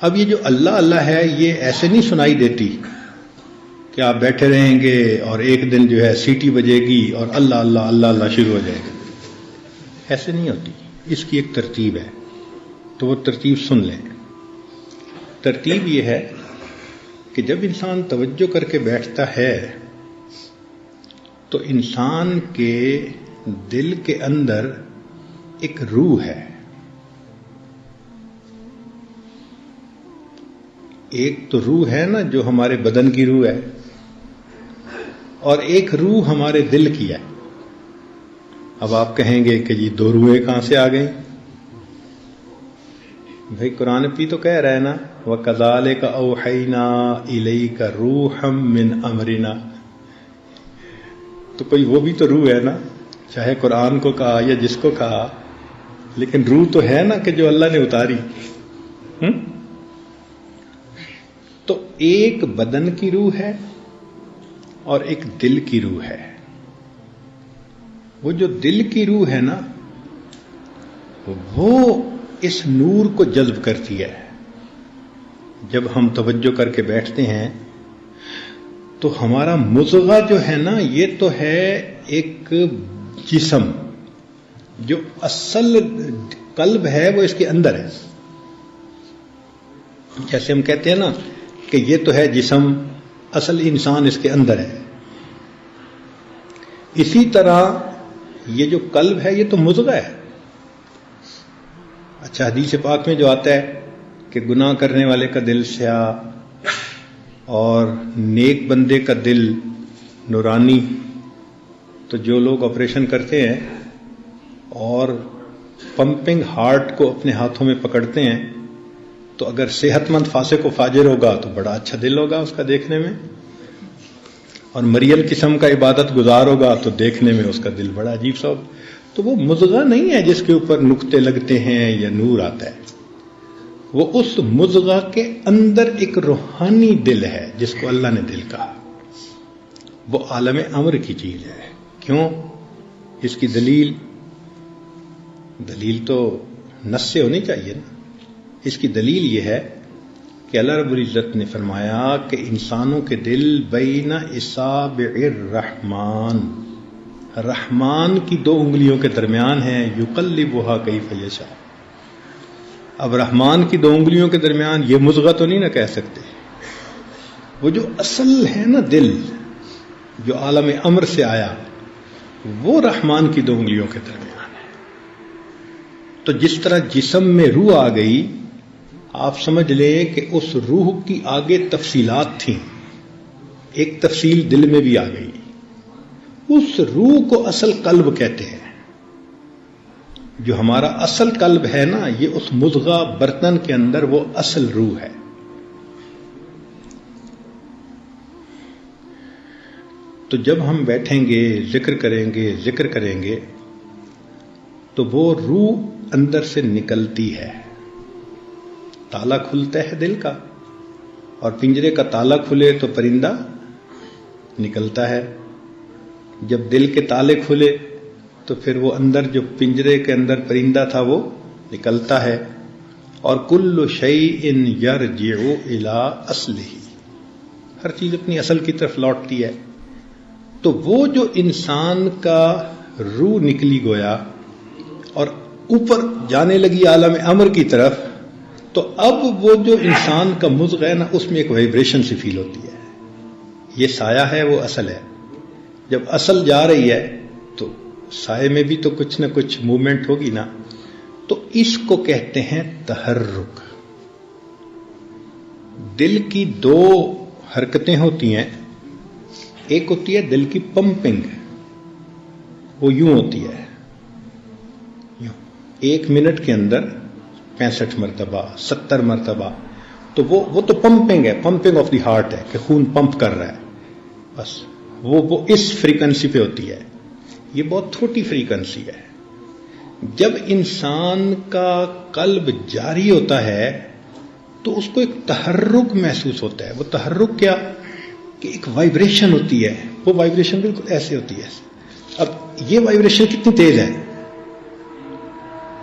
اب یہ جو اللہ اللہ ہے یہ ایسے نہیں سنائی دیتی کہ آپ بیٹھے رہیں گے اور ایک دن جو ہے سیٹی بجے گی اور اللہ اللہ اللہ اللہ شروع ہو جائے گا. ایسے نہیں ہوتی. اس کی ایک ترتیب ہے، تو وہ ترتیب سن لیں. ترتیب یہ ہے کہ جب انسان توجہ کر کے بیٹھتا ہے تو انسان کے دل کے اندر ایک روح ہے. ایک تو روح ہے نا جو ہمارے بدن کی روح ہے، اور ایک روح ہمارے دل کی ہے. اب آپ کہیں گے کہ جی دو روحیں کہاں سے آ گئیں؟ بھائی قرآن بھی تو کہہ رہا ہے نا وَكَذَلِكَ أَوْحَيْنَا إِلَيْكَ رُوحًا مِّنْ أَمْرِنَا. تو کوئی وہ بھی تو روح ہے نا، چاہے قرآن کو کہا یا جس کو کہا، لیکن روح تو ہے نا کہ جو اللہ نے اتاری. تو ایک بدن کی روح ہے اور ایک دل کی روح ہے. وہ جو دل کی روح ہے نا وہ اس نور کو جذب کرتی ہے. جب ہم توجہ کر کے بیٹھتے ہیں تو ہمارا مضغہ جو ہے نا یہ تو ہے ایک جسم، جو اصل قلب ہے وہ اس کے اندر ہے. جیسے ہم کہتے ہیں نا کہ یہ تو ہے جسم، اصل انسان اس کے اندر ہے. اسی طرح یہ جو قلب ہے یہ تو مضغہ ہے. اچھا حدیث پاک میں جو آتا ہے کہ گناہ کرنے والے کا دل سیاہ اور نیک بندے کا دل نورانی. تو جو لوگ آپریشن کرتے ہیں اور پمپنگ ہارٹ کو اپنے ہاتھوں میں پکڑتے ہیں تو اگر صحت مند فاسق و فاجر ہوگا تو بڑا اچھا دل ہوگا اس کا دیکھنے میں، اور مریل قسم کا عبادت گزار ہوگا تو دیکھنے میں اس کا دل بڑا عجیب سا ہوگا. تو وہ مضغہ نہیں ہے جس کے اوپر نقطے لگتے ہیں یا نور آتا ہے. وہ اس مضغہ کے اندر ایک روحانی دل ہے جس کو اللہ نے دل کہا. وہ عالم امر کی چیز ہے. کیوں؟ اس کی دلیل تو نص سے ہونی چاہیے نا. اس کی دلیل یہ ہے کہ اللہ رب العزت نے فرمایا کہ انسانوں کے دل بین اصابع الرحمن، رحمان کی دو انگلیوں کے درمیان ہیں، یقلبھا کیف یشاء. اب رحمان کی دو انگلیوں کے درمیان یہ مضغہ تو نہیں نہ کہہ سکتے. وہ جو اصل ہے نا دل جو عالم امر سے آیا وہ رحمان کی دو انگلیوں کے درمیان ہے. تو جس طرح جسم میں روح آ گئی، آپ سمجھ لیں کہ اس روح کی آگے تفصیلات تھیں. ایک تفصیل دل میں بھی آ گئی. اس روح کو اصل قلب کہتے ہیں. جو ہمارا اصل قلب ہے نا یہ اس مضغہ برتن کے اندر وہ اصل روح ہے. تو جب ہم بیٹھیں گے ذکر کریں گے تو وہ روح اندر سے نکلتی ہے. تالا کھلتا ہے دل کا، اور پنجرے کا تالا کھلے تو پرندہ نکلتا ہے. جب دل کے تالے کھلے تو پھر وہ اندر جو پنجرے کے اندر پرندہ تھا وہ نکلتا ہے. اور کل شیء یرجع الی اصلہ، ہر چیز اپنی اصل کی طرف لوٹتی ہے. تو وہ جو انسان کا روح نکلی گویا اور اوپر جانے لگی عالم امر کی طرف، تو اب وہ جو انسان کا مضغہ ہے نا اس میں ایک وائبریشن سی فیل ہوتی ہے. یہ سایہ ہے وہ اصل ہے. جب اصل جا رہی ہے تو سائے میں بھی تو کچھ نہ کچھ موومنٹ ہوگی نا. تو اس کو کہتے ہیں تحرک. دل کی دو حرکتیں ہوتی ہیں. ایک ہوتی ہے دل کی پمپنگ، وہ یوں ہوتی ہے، یوں 1 منٹ کے اندر 65 مرتبہ 70 مرتبہ. تو وہ تو پمپنگ ہے، پمپنگ آف دی ہارٹ ہے کہ خون پمپ کر رہا ہے. بس وہ اس فریکوینسی پہ ہوتی ہے. یہ بہت چھوٹی فریکوینسی ہے. جب انسان کا قلب جاری ہوتا ہے تو اس کو ایک تحرک محسوس ہوتا ہے. وہ تحرک کیا کہ ایک وائبریشن ہوتی ہے. وہ وائبریشن بالکل ایسے ہوتی ہے. اب یہ وائبریشن کتنی تیز ہے؟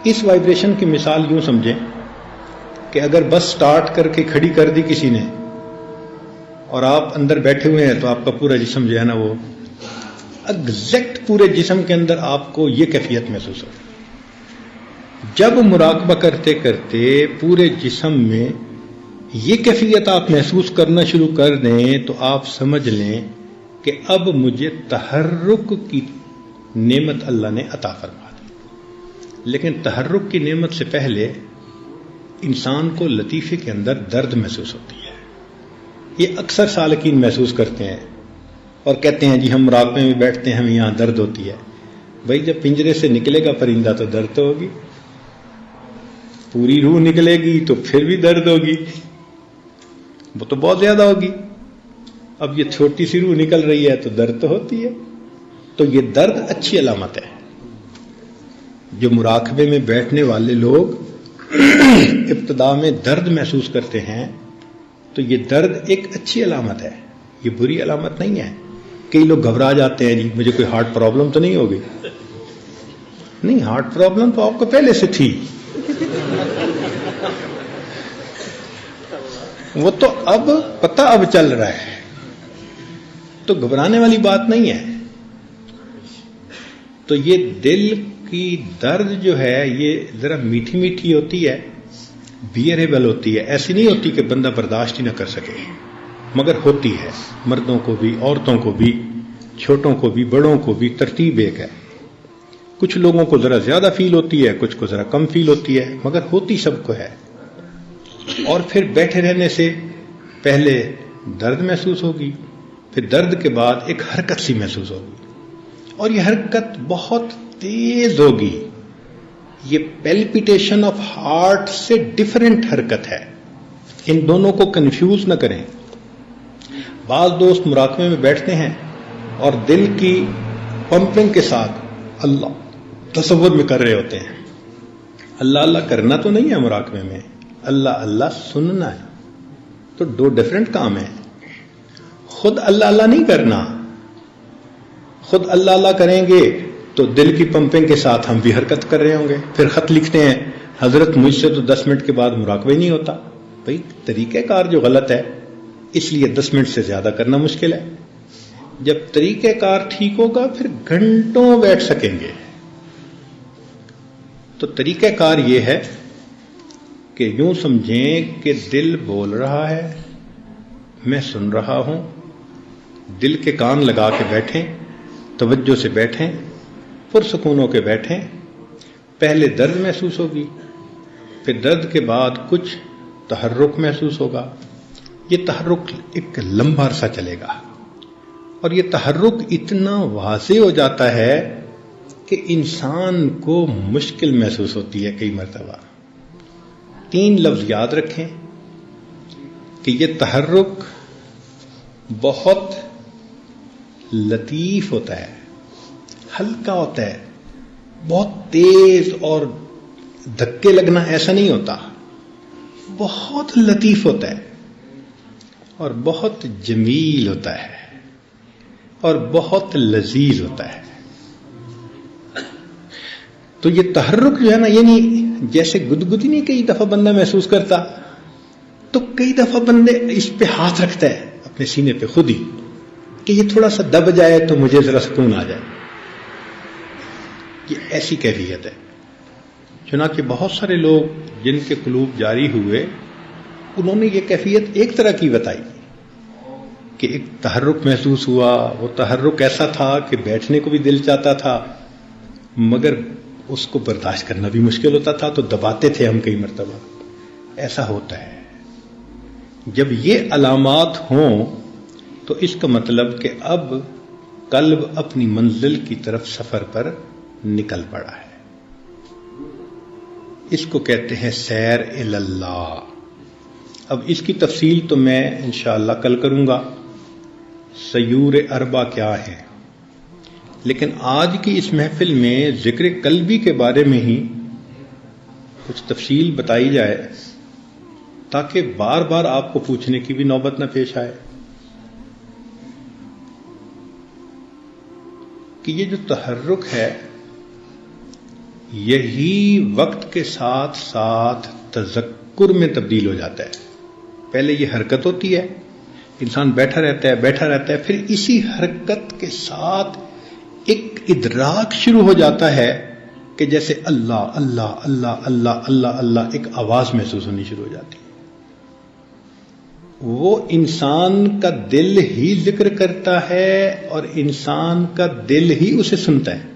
اس وائبریشن کی مثال یوں سمجھیں کہ اگر بس سٹارٹ کر کے کھڑی کر دی کسی نے اور آپ اندر بیٹھے ہوئے ہیں تو آپ کا پورا جسم جو ہے نا وہ ایگزیکٹ پورے جسم کے اندر آپ کو یہ کیفیت محسوس ہو. جب مراقبہ کرتے کرتے پورے جسم میں یہ کیفیت آپ محسوس کرنا شروع کر دیں تو آپ سمجھ لیں کہ اب مجھے تحرک کی نعمت اللہ نے عطا فرما دی. لیکن تحرک کی نعمت سے پہلے انسان کو لطیفے کے اندر درد محسوس ہوتی ہے. یہ اکثر سالکین محسوس کرتے ہیں اور کہتے ہیں جی ہم مراقبے میں بیٹھتے ہیں ہمیں یہاں درد ہوتی ہے. بھائی جب پنجرے سے نکلے گا پرندہ تو درد تو ہوگی, پوری روح نکلے گی تو پھر بھی درد ہوگی, وہ تو بہت زیادہ ہوگی. اب یہ چھوٹی سی روح نکل رہی ہے تو درد تو ہوتی ہے. تو یہ درد اچھی علامت ہے. جو مراقبے میں بیٹھنے والے لوگ ابتدا میں درد محسوس کرتے ہیں تو یہ درد ایک اچھی علامت ہے, یہ بری علامت نہیں ہے. کئی لوگ گھبرا جاتے ہیں جی مجھے کوئی ہارٹ پرابلم تو نہیں ہوگی. نہیں, ہارٹ پرابلم تو آپ کو پہلے سے تھی, وہ تو اب پتہ اب چل رہا ہے, تو گھبرانے والی بات نہیں ہے. تو یہ دل کی درد جو ہے یہ ذرا میٹھی میٹھی ہوتی ہے, بیئریبل ہوتی ہے, ایسی نہیں ہوتی کہ بندہ برداشت ہی نہ کر سکے, مگر ہوتی ہے. مردوں کو بھی, عورتوں کو بھی, چھوٹوں کو بھی, بڑوں کو بھی, ترتیب ایک ہے. کچھ لوگوں کو ذرا زیادہ فیل ہوتی ہے, کچھ کو ذرا کم فیل ہوتی ہے, مگر ہوتی سب کو ہے. اور پھر بیٹھے رہنے سے پہلے درد محسوس ہوگی, پھر درد کے بعد ایک حرکت سی محسوس ہوگی, اور یہ حرکت بہت تیز ہوگی. یہ پیلپیٹیشن آف ہارٹ سے ڈیفرنٹ حرکت ہے, ان دونوں کو کنفیوز نہ کریں. بعض دوست مراقبے میں بیٹھتے ہیں اور دل کی پمپنگ کے ساتھ اللہ تصور میں کر رہے ہوتے ہیں. اللہ اللہ کرنا تو نہیں ہے مراقبے میں, اللہ اللہ سننا ہے. تو دو ڈیفرنٹ کام ہیں. خود اللہ اللہ نہیں کرنا, خود اللہ اللہ کریں گے تو دل کی پمپنگ کے ساتھ ہم بھی حرکت کر رہے ہوں گے. پھر خط لکھتے ہیں حضرت مجھ سے تو 10 منٹ کے بعد مراقبہ ہی نہیں ہوتا. بھائی طریقہ کار جو غلط ہے اس لیے 10 منٹ سے زیادہ کرنا مشکل ہے. جب طریقہ کار ٹھیک ہوگا پھر گھنٹوں بیٹھ سکیں گے. تو طریقہ کار یہ ہے کہ یوں سمجھیں کہ دل بول رہا ہے, میں سن رہا ہوں. دل کے کان لگا کے بیٹھیں, توجہ سے بیٹھیں, پرسکون ہو کے بیٹھیں. پہلے درد محسوس ہوگی, پھر درد کے بعد کچھ تحرک محسوس ہوگا. یہ تحرک ایک لمبا عرصہ چلے گا, اور یہ تحرک اتنا واضح ہو جاتا ہے کہ انسان کو مشکل محسوس ہوتی ہے. کئی مرتبہ 3 لفظ یاد رکھیں کہ یہ تحرک بہت لطیف ہوتا ہے, ہلکا ہوتا ہے, بہت تیز اور دھکے لگنا ایسا نہیں ہوتا, بہت لطیف ہوتا ہے اور بہت جمیل ہوتا ہے اور بہت لذیذ ہوتا ہے. تو یہ تحرک جو ہے نا, یعنی جیسے گدگدی نہیں کئی دفعہ بندہ محسوس کرتا, تو کئی دفعہ بندے اس پہ ہاتھ رکھتا ہے اپنے سینے پہ خود ہی کہ یہ تھوڑا سا دب جائے تو مجھے ذرا سکون آ جائے. یہ ایسی کیفیت ہے. چنانچہ بہت سارے لوگ جن کے قلوب جاری ہوئے انہوں نے یہ کیفیت ایک طرح کی بتائی کہ ایک تحرک محسوس ہوا. وہ تحرک ایسا تھا کہ بیٹھنے کو بھی دل چاہتا تھا مگر اس کو برداشت کرنا بھی مشکل ہوتا تھا, تو دباتے تھے ہم کئی مرتبہ. ایسا ہوتا ہے. جب یہ علامات ہوں تو اس کا مطلب کہ اب قلب اپنی منزل کی طرف سفر پر نکل پڑا ہے. اس کو کہتے ہیں سیر الی اللہ. اب اس کی تفصیل تو میں انشاءاللہ کل کروں گا, سیور اربع کیا ہے. لیکن آج کی اس محفل میں ذکر قلبی کے بارے میں ہی کچھ تفصیل بتائی جائے تاکہ بار بار آپ کو پوچھنے کی بھی نوبت نہ پیش آئے کہ یہ جو تحرک ہے یہی وقت کے ساتھ ساتھ تذکر میں تبدیل ہو جاتا ہے. پہلے یہ حرکت ہوتی ہے، انسان بیٹھا رہتا ہے، پھر اسی حرکت کے ساتھ ایک ادراک شروع ہو جاتا ہے کہ جیسے اللہ اللہ اللہ اللہ اللہ اللہ ایک آواز محسوس ہونی شروع ہو جاتی ہے. وہ انسان کا دل ہی ذکر کرتا ہے اور انسان کا دل ہی اسے سنتا ہے.